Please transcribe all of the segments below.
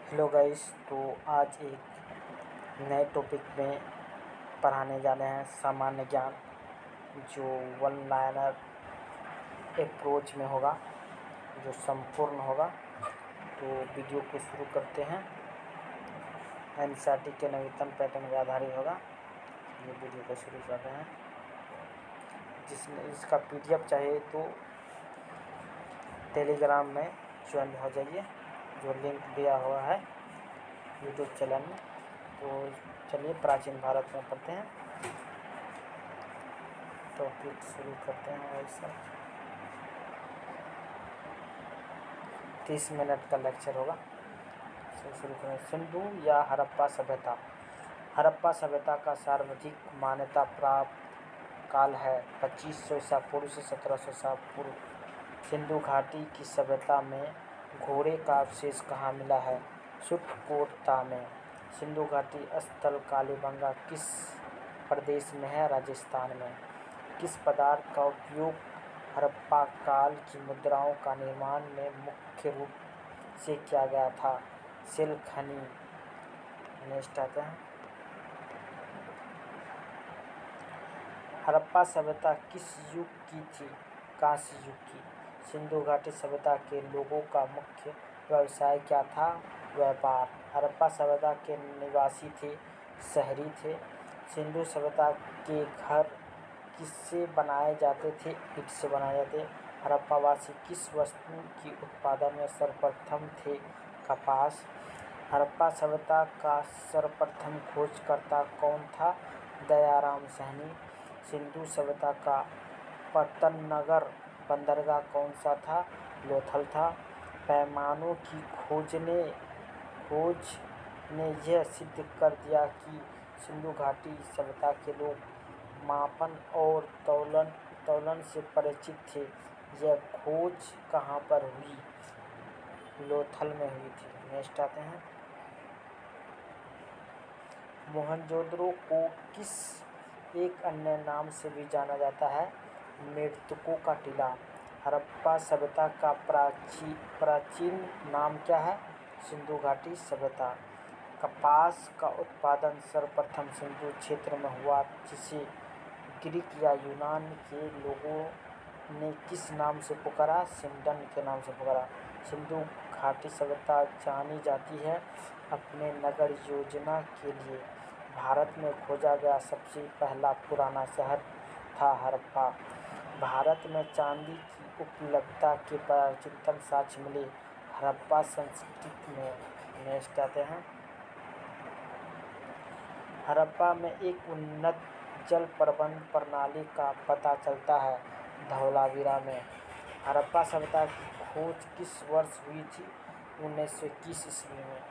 Hello guys. तो आज एक नए टॉपिक में पढ़ाने जा रहे हैं सामान्य ज्ञान, जो वन लाइनर अप्रोच में होगा, जो संपूर्ण होगा। तो वीडियो को शुरू करते हैं। एनसीईआरटी के नवीनतम पैटर्न पर आधारित होगा। ये वीडियो को शुरू कर रहे हैं। जिसमें इसका पीडीएफ चाहिए तो टेलीग्राम में ज्वाइन हो जाइए, जो लिंक दिया हुआ है यूट्यूब चैनल में। तो चलिए प्राचीन भारत में पढ़ते हैं। टॉपिक शुरू करते हैं। ऐसा 30 मिनट का लेक्चर होगा। शुरू करें। सिंधु या हड़प्पा सभ्यता। हड़प्पा सभ्यता का सर्वाधिक मान्यता प्राप्त काल है 2500 ईसा पूर्व से 1700 ईसा पूर्व। सिंधु घाटी की सभ्यता में घोड़े का अवशेष कहाँ मिला है? सुटकोटा में। सिंधु घाटी स्थल कालीबंगा किस प्रदेश में है? राजस्थान में। किस पदार्थ का उपयोग हड़प्पा काल की मुद्राओं का निर्माण में मुख्य रूप से किया गया था? सिल खनी। नेक्स्ट आते हैं। हड़प्पा सभ्यता किस युग की थी? कांस्य युग की। सिंधु घाटी सभ्यता के लोगों का मुख्य व्यवसाय क्या था? व्यापार। हड़प्पा सभ्यता के निवासी थे, शहरी थे। सिंधु सभ्यता के घर किससे बनाए जाते थे? ईंट से बनाए जाते। हड़प्पावासी किस वस्तु की उत्पादन में सर्वप्रथम थे? कपास। हड़प्पा सभ्यता का सर्वप्रथम खोजकर्ता कौन था? दयाराम साहनी। सिंधु सभ्यता का पत्तनगर बंदरगाह कौन सा था? लोथल था। पैमानों की खोज ने यह सिद्ध कर दिया कि सिंधु घाटी सभ्यता के लोग मापन और तौलन से परिचित थे। यह खोज कहाँ पर हुई? लोथल में हुई थी। नेक्स्ट आते हैं। मोहनजोदड़ो को किस एक अन्य नाम से भी जाना जाता है? मृतकों का टीला। हड़प्पा सभ्यता का प्राचीन नाम क्या है? सिंधु घाटी सभ्यता। कपास का उत्पादन सर्वप्रथम सिंधु क्षेत्र में हुआ, जिसे ग्रीक या यूनान के लोगों ने किस नाम से पुकारा? सिंडन के नाम से पुकारा। सिंधु घाटी सभ्यता जानी जाती है अपने नगर योजना के लिए। भारत में खोजा गया सबसे पहला पुराना शहर था हड़प्पा। भारत में चांदी की उपलब्धता के प्राचीनतम साक्ष्य मिले हड़प्पा संस्कृति में। नेक्स्ट आते हैं। हड़प्पा में एक उन्नत जल प्रबंधन प्रणाली का पता चलता है धवलावीरा में। हड़प्पा सभ्यता की खोज किस वर्ष हुई थी? 1921 ईस्वी में।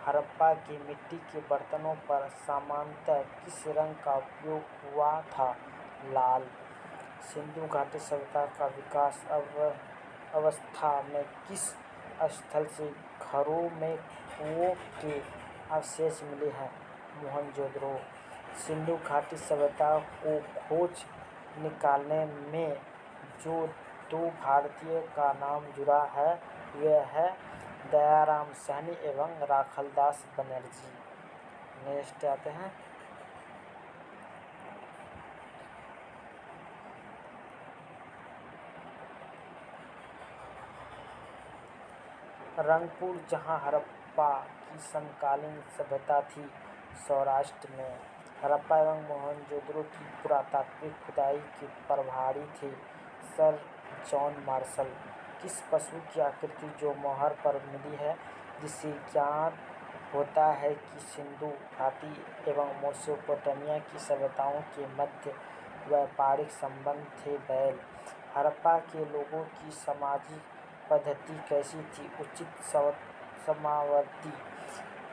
हड़प्पा की मिट्टी के बर्तनों पर सामान्यतः किस रंग का उपयोग हुआ था? लाल। सिंधु घाटी सभ्यता का विकास अवस्था में किस स्थल से घरों में कुओं के अवशेष मिले हैं? मोहनजोदड़ो। सिंधु घाटी सभ्यता को खोज निकालने में जो दो भारतीय का नाम जुड़ा है, वे है दयाराम साहनी एवं राखालदास बनर्जी। नेक्स्ट आते हैं। रंगपुर, जहां हड़प्पा की समकालीन सभ्यता थी, सौराष्ट्र में। हड़प्पा एवं मोहनजोदड़ो की पुरातात्विक खुदाई के प्रभारी थे सर जॉन मार्शल। किस पशु की आकृति जो मोहर पर मिली है, जिससे ज्ञात होता है कि सिंधु घाटी एवं मेसोपोटामिया की सभ्यताओं के मध्य व्यापारिक संबंध थे? बैल। हड़प्पा के लोगों की सामाजिक पद्धति कैसी थी? उचित समावर्ती।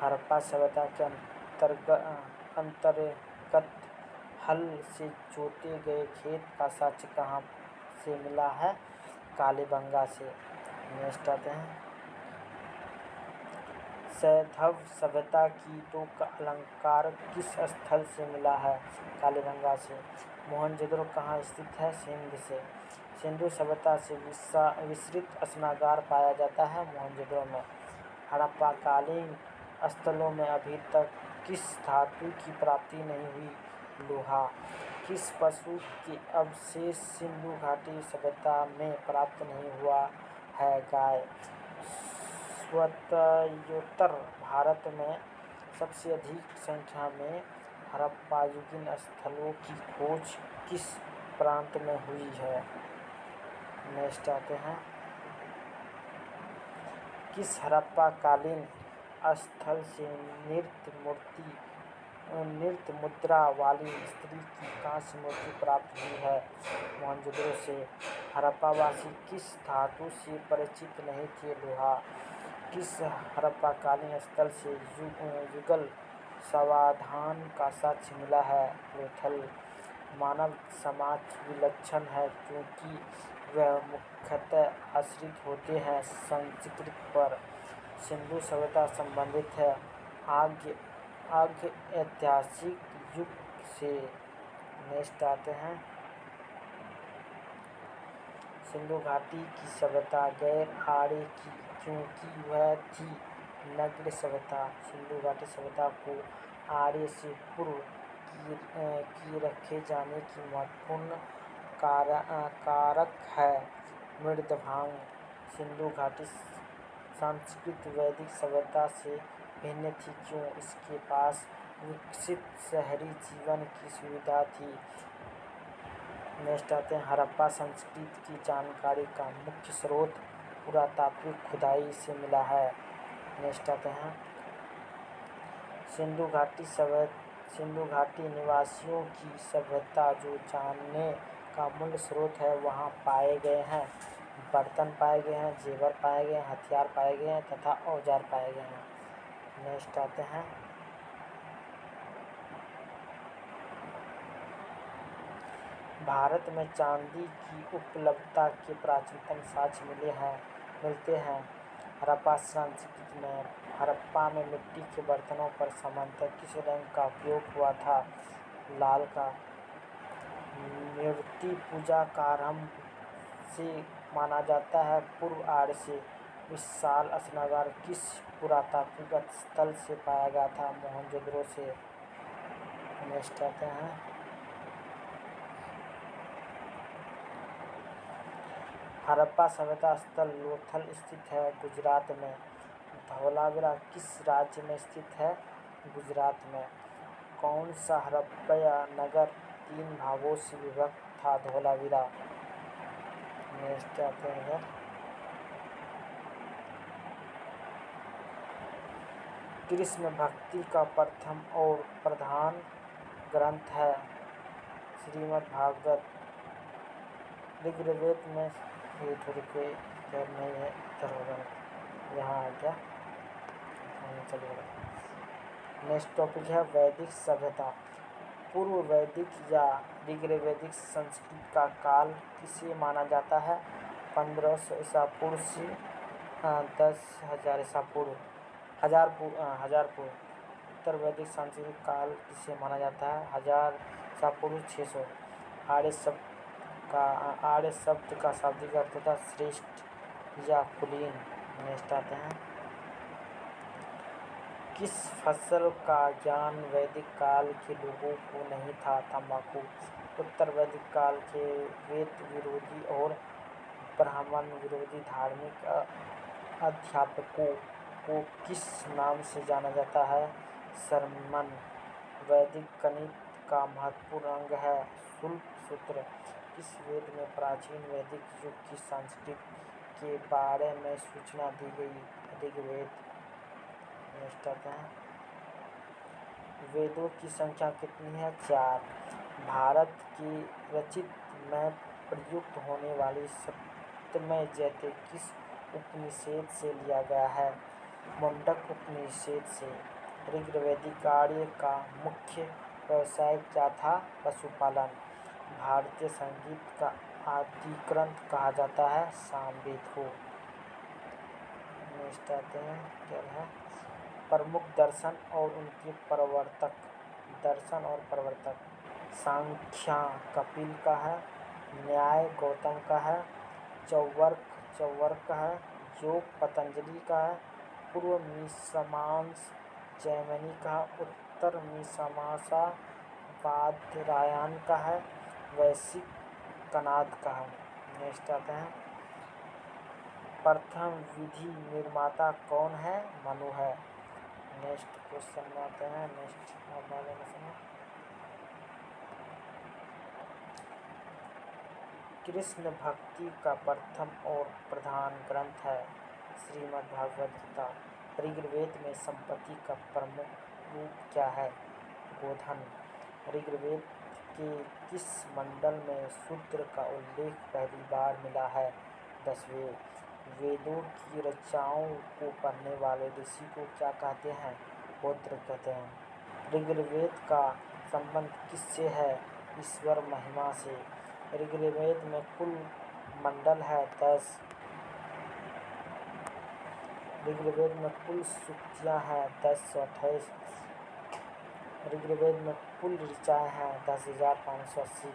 हड़प्पा सभ्यता के अंतर्गत हल से जोते गए खेत का साक्ष्य कहाँ से मिला है? कालीबंगा से। नेक्स्ट आते हैं। सैंधव सभ्यता की ईंटों का अलंकार किस स्थल से मिला है? कालीबंगा से। मोहनजोदड़ो कहाँ स्थित है? सिंध से। सिंधु सभ्यता से विस्तृत स्नानागार पाया जाता है मोहनजोदड़ो में। हड़प्पाकालीन स्थलों में अभी तक किस धातु की प्राप्ति नहीं हुई? लोहा। किस पशु के अवशेष सिंधु घाटी सभ्यता में प्राप्त नहीं हुआ है? गाय। स्वतंत्रोत्तर भारत में सबसे अधिक संख्या में हड़प्पायुगीन स्थलों की खोज किस प्रांत में हुई है? नेक्स्ट आते हैं, किस हड़प्पा कालीन स्थल से नृत्य मुद्रा वाली स्त्री की कांस्य मूर्ति प्राप्त हुई है? मोहनजोदड़ो से। हड़प्पावासी किस धातु से परिचित नहीं थे? लोहा। किस हड़प्पाकालीन स्थल से युगल समाधान का साक्ष्य मिला है? लोथल। मानव समाज विलक्षण है क्योंकि वह मुख्यतः आश्रित होते हैं संस्कृत पर। सिंधु सभ्यता संबंधित है आर्य ऐतिहासिक युग से। नेक्स्ट आते हैं, सिंधु घाटी की सभ्यता गैर आर्य की क्योंकि वह थी नग्न सभ्यता। सिंधु घाटी सभ्यता को आर्य से पूर्व की रखे जाने की महत्वपूर्ण कारक है मृदभांग। सिंधु घाटी संस्कृत वैदिक सभ्यता से भिन्न थी क्यों? इसके पास विकसित शहरी जीवन की सुविधा थी। नेक्स्ट आते हैं, हड़प्पा संस्कृति की जानकारी का मुख्य स्रोत पुरातात्विक खुदाई से मिला है। नेक्स्ट आते हैं, सिंधु घाटी निवासियों की सभ्यता जो जानने का मूल स्रोत है वहाँ पाए गए हैं। बर्तन पाए गए हैं, जेवर पाए गए हैं, हथियार पाए गए हैं तथा औजार पाए गए हैं। नेक्स्ट आते हैं, भारत में चांदी की उपलब्धता के प्राचीनतम साक्ष्य मिलते हैं हड़प्पा संस्कृति में। हड़प्पा में मिट्टी के बर्तनों पर सामान्यतः किस रंग का उपयोग हुआ था? लाल का। मूर्ति पूजा का आरंभ से माना जाता है पूर्व आर्य से। विशाल स्नानघर किस पुरातात्विक स्थल से पाया गया था? मोहनजोदड़ो से। नेक्स्ट आते हैं, हड़प्पा सभ्यता स्थल लोथल स्थित है गुजरात में। धौलावीरा किस राज्य में स्थित है? गुजरात में। कौन सा हड़प्पा नगर 3 भागों से विभक्त था? धौलावीरा। नेक्स्ट आते हैं, कृष्ण भक्ति का प्रथम और प्रधान ग्रंथ है श्रीमद् भागवत। ऋग्वेद में ये थोड़ी कोई इधर नहीं है, इधर होगा, यहाँ आ गया, चलिए। नेक्स्ट टॉपिक है वैदिक सभ्यता। पूर्व वैदिक या ऋग्वैदिक संस्कृति का काल किसे माना जाता है? 1500 ईसा पूर्व से 10,000 ईसा पूर्व, हजार पूर्व। उत्तर वैदिक सांस्कृतिक काल किसे माना जाता है? 1000 ईसा पूर्व 600। आर्य शब्द का शाब्दिक अर्थ था श्रेष्ठ या कुलीन। नेक्स्ट आते हैं, किस फसल का ज्ञान वैदिक काल के लोगों को नहीं था? तंबाकू। उत्तर वैदिक काल के वेद विरोधी और ब्राह्मण विरोधी धार्मिक अध्यापकों को किस नाम से जाना जाता है? शर्मन। वैदिक गणित का महत्वपूर्ण अंग है शुल्ब सूत्र। किस वेद में प्राचीन वैदिक युग की संस्कृति के बारे में सूचना दी गई? ऋग्वेद। नेक्स्ट आते हैं, वेदों की संख्या कितनी है? 4। भारत की रचित में प्रयुक्त होने वाली सप्तमय जयते किस उपनिषद से लिया गया है? मुंडक उपनिषद से। ऋग्वैदिक आर्य का मुख्य व्यवसाय क्या था? पशुपालन। भारतीय संगीत का आदिग्रंथ कहा जाता है सामवेद को। नेक्स्ट आते हैं, क्या है? प्रमुख दर्शन और उनके प्रवर्तक। दर्शन और प्रवर्तक। सांख्य कपिल का है, न्याय गौतम का है, चौवर्क का है, योग पतंजलि का है, पूर्व मीमांसा जैमिनी का है, उत्तर मीमांसा बादरायण का है, वैशेषिक कणाद का है। नेक्स्ट आते हैं, प्रथम विधि निर्माता कौन है? मनु है। नेक्स्ट क्वेश्चन में आते हैं, नेक्स्ट कृष्ण भक्ति का प्रथम और प्रधान ग्रंथ है श्रीमद् भागवत गीता। ऋग्वेद में संपत्ति का प्रमुख रूप क्या है? गोधन। ऋग्वेद के किस मंडल में शूद्र का उल्लेख पहली बार मिला है? 10वें। वेदों की रचनाओं को पढ़ने वाले ऋषि को क्या कहते हैं? होत्र कहते हैं। ऋग्वेद का संबंध किससे है? ईश्वर महिमा से। ऋग्वेद में कुल मंडल है 10। ऋग्वेद में कुल सूक्तियाँ हैं 1028। ऋग्वेद में कुल ऋचाएँ हैं 10,580।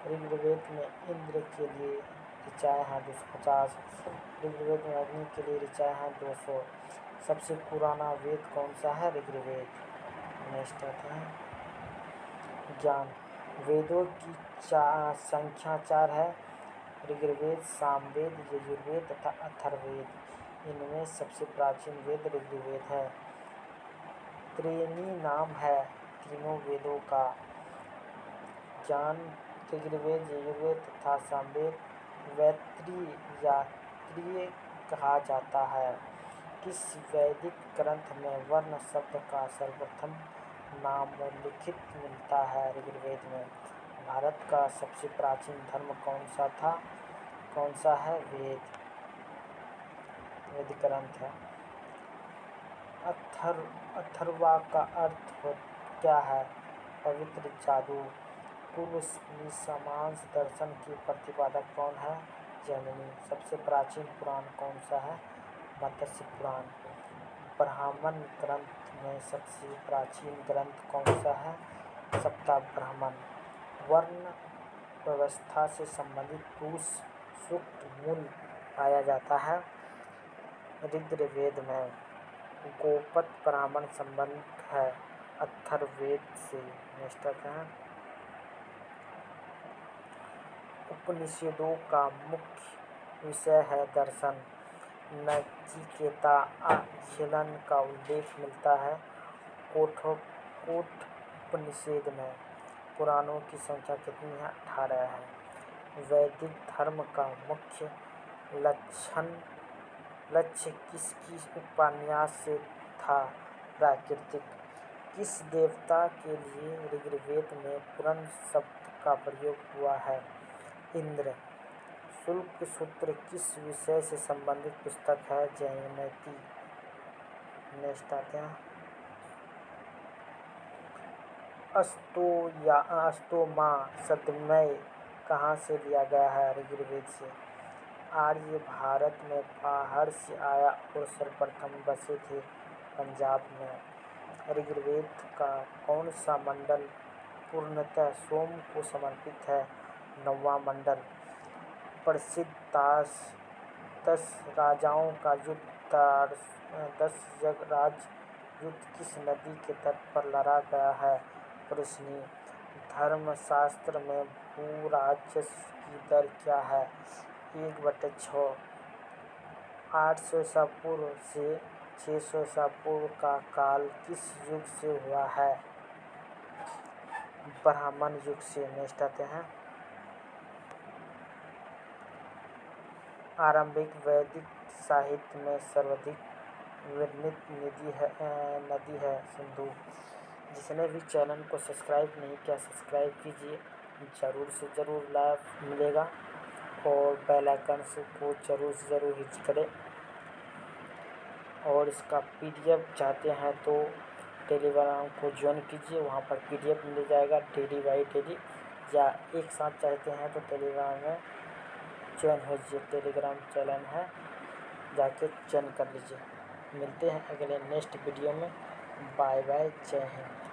ऋग्वेद में इंद्र के लिए ऋचाएँ हैं 250। ऋग्वेद में अग्नि के लिए ऋचाएँ हैं 200। सबसे पुराना वेद कौन सा है? ऋग्वेद। नेक्स्ट आता है, ज्ञान। वेदों की संख्या 4 है, ऋग्वेद, सामवेद, यजुर्वेद तथा अथर्ववेद। इनमें सबसे प्राचीन वेद ऋग्वेद है। त्रिणी नाम है तीनों वेदों का। ज्ञान, ऋग्वेद, यजुर्वेद तथा सामवेद वैतरीय या त्रिय कहा जाता है। किस वैदिक ग्रंथ में वर्ण शब्द का सर्वप्रथम नामोल्लिखित मिलता है? ऋग्वेद में। भारत का सबसे प्राचीन धर्म कौन सा था? कौन सा है? वेद ग्रंथ है। अथर्वा का अर्थ क्या है? पवित्र जादू। पूर्व मीमांसा दर्शन के प्रतिपादक कौन है? जैमिनी। सबसे प्राचीन पुराण कौन सा है? मत्स्य पुराण। ब्राह्मण ग्रंथ में सबसे प्राचीन ग्रंथ कौन सा है? सप्ताब्राह्मण। वर्ण व्यवस्था से संबंधित पुरुष सूक्त मूल पाया जाता है ऋग्वेद में। गोपद ब्राह्मण संबंध है अथर्ववेद से। नेक्स्ट आता है, उपनिषदों का मुख्य विषय है दर्शन। नचिकेता आख्यान का उल्लेख मिलता है कठोपनिषद में। पुराणों की संख्या कितनी है? 18 है। वैदिक धर्म का मुख्य लक्ष्य किसकी उपन्यास से था? प्राकृतिक। किस देवता के लिए ऋग्वेद में पुराण शब्द का प्रयोग हुआ है? इंद्र। शुल्क सूत्र किस विषय से संबंधित पुस्तक है? जयंती। नेक्स्ट आते हैं, अस्तोमा सदमय कहाँ से लिया गया है? ऋग्वेद से। आर्य भारत में बाहर से आया और सर्वप्रथम बसे थे पंजाब में। ऋग्वेद का कौन सा मंडल पूर्णतः सोम को समर्पित है? 9वां मंडल। प्रसिद्ध 10 राजाओं का युद्ध 10 राज युद्ध किस नदी के तट पर लड़ा गया है? वृष्णि। धर्मशास्त्र में भूराजस्व की दर क्या है? 1/6। 800 ईसा पूर्व से 600 ईसा पूर्व का काल किस युग से हुआ है? ब्राह्मण युग से। नेक्स्ट आते हैं, आरंभिक वैदिक साहित्य में सर्वाधिक वर्णित नदी है सिंधु। जिसने भी चैनल को सब्सक्राइब नहीं किया सब्सक्राइब कीजिए, ज़रूर से ज़रूर लाभ मिलेगा और बेल आइकन को ज़रूर से ज़रूर हिट करें। और इसका PDF चाहते हैं तो टेलीग्राम को ज्वाइन कीजिए, वहाँ पर PDF मिल जाएगा डेली बाई डेली। या एक साथ चाहते हैं तो टेलीग्राम में ज्वाइन हो जाइए, टेलीग्राम चैनल है, जाके ज्वाइन कर लीजिए। मिलते हैं अगले नेक्स्ट वीडियो में। बाय बाय, जय हिंद।